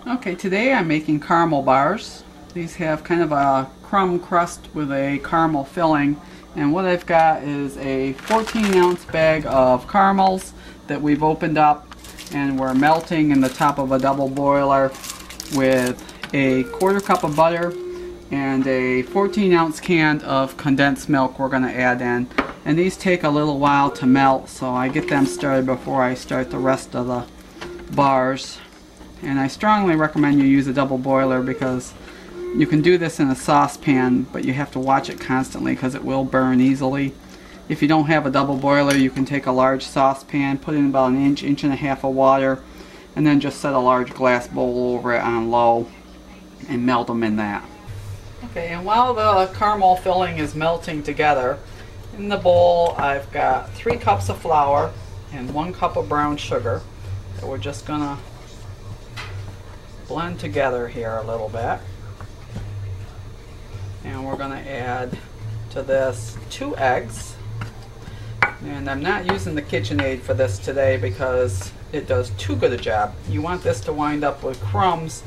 Okay, today I'm making caramel bars. These have kind of a crumb crust with a caramel filling, and what I've got is a 14-ounce bag of caramels that we've opened up and we're melting in the top of a double boiler with a 1/4 cup of butter and a 14-ounce can of condensed milk we're going to add in. And these take a little while to melt, so I get them started before I start the rest of the bars. And I strongly recommend you use a double boiler because you can do this in a saucepan, but you have to watch it constantly because it will burn easily. If you don't have a double boiler, you can take a large saucepan, put in about an inch, 1.5 inches of water, and then just set a large glass bowl over it on low and melt them in that. Okay, and while the caramel filling is melting together, in the bowl I've got 3 cups of flour and 1 cup of brown sugar that we're just gonna blend together here a little bit. And we're gonna add to this 2 eggs. And I'm not using the KitchenAid for this today because it does too good a job. You want this to wind up with crumbs,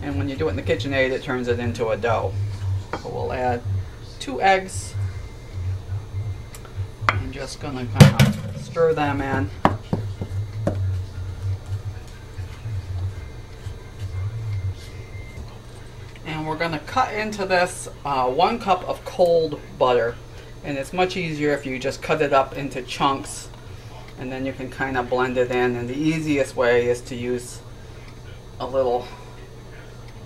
and when you do it in the KitchenAid it turns it into a dough. So we'll add 2 eggs. I'm just going to kind of stir them in. And we're going to cut into this 1 cup of cold butter. And it's much easier if you just cut it up into chunks, and then you can kind of blend it in. And the easiest way is to use a little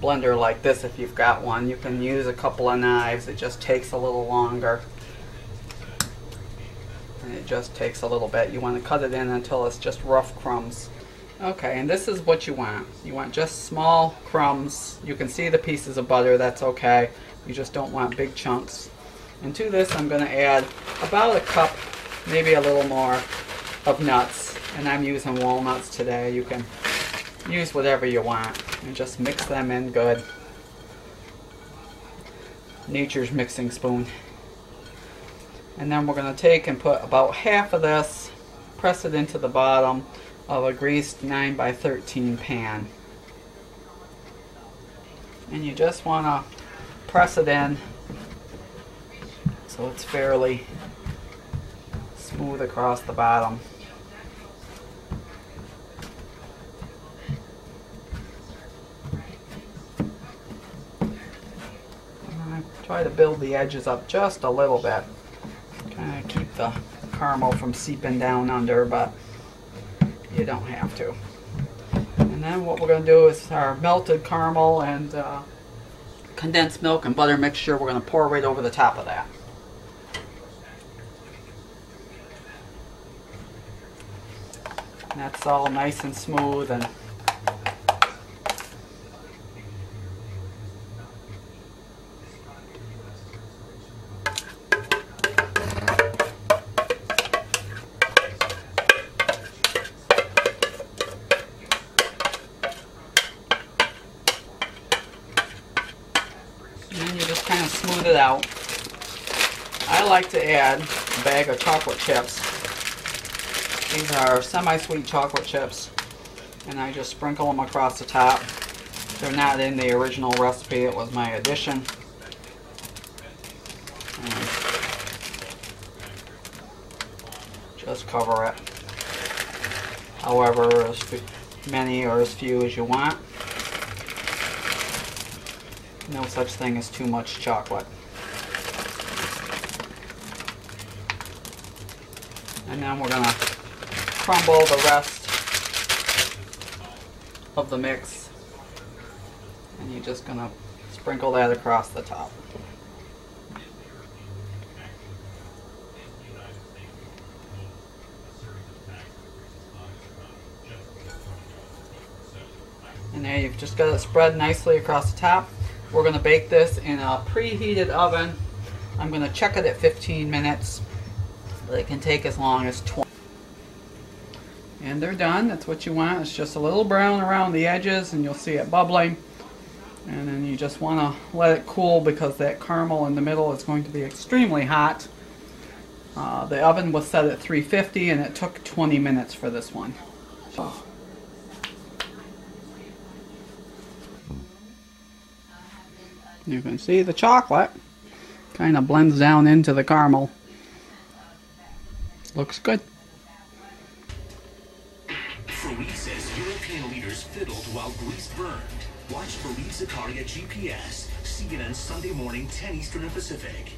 blender like this if you've got one. You can use a couple of knives. It just takes a little longer. And it just takes a little bit. You want to cut it in until it's just rough crumbs. Okay, and this is what you want. You want just small crumbs. You can see the pieces of butter, that's okay. You just don't want big chunks. And to this I'm going to add about a cup, maybe a little more, of nuts. And I'm using walnuts today. You can use whatever you want. And just mix them in good. Nature's mixing spoon. And then we're going to take and put about half of this, press it into the bottom of a greased 9x13 pan. And you just want to press it in so it's fairly smooth across the bottom. And try to build the edges up just a little bit. Kind of keep the caramel from seeping down under, but you don't have to. And then what we're going to do is our melted caramel and condensed milk and butter mixture, we're going to pour right over the top of that. And that's all nice and smooth. And then you just kind of smooth it out. I like to add a bag of chocolate chips. These are semi-sweet chocolate chips, and I just sprinkle them across the top. They're not in the original recipe, it was my addition. And just cover it. However, as many or as few as you want. No such thing as too much chocolate. And then we're going to crumble the rest of the mix. And you're just going to sprinkle that across the top. And there you've just got it spread nicely across the top. We're going to bake this in a preheated oven. I'm going to check it at 15 minutes, but it can take as long as 20. And they're done. That's what you want. It's just a little brown around the edges, and you'll see it bubbling. And then you just want to let it cool because that caramel in the middle is going to be extremely hot. The oven was set at 350, and it took 20 minutes for this one. You can see the chocolate kind of blends down into the caramel. Looks good. Preheat says European leaders fiddled while Greece burned. Watch Preheat Zakaria GPS. CNN Sunday morning, 10 Eastern and Pacific.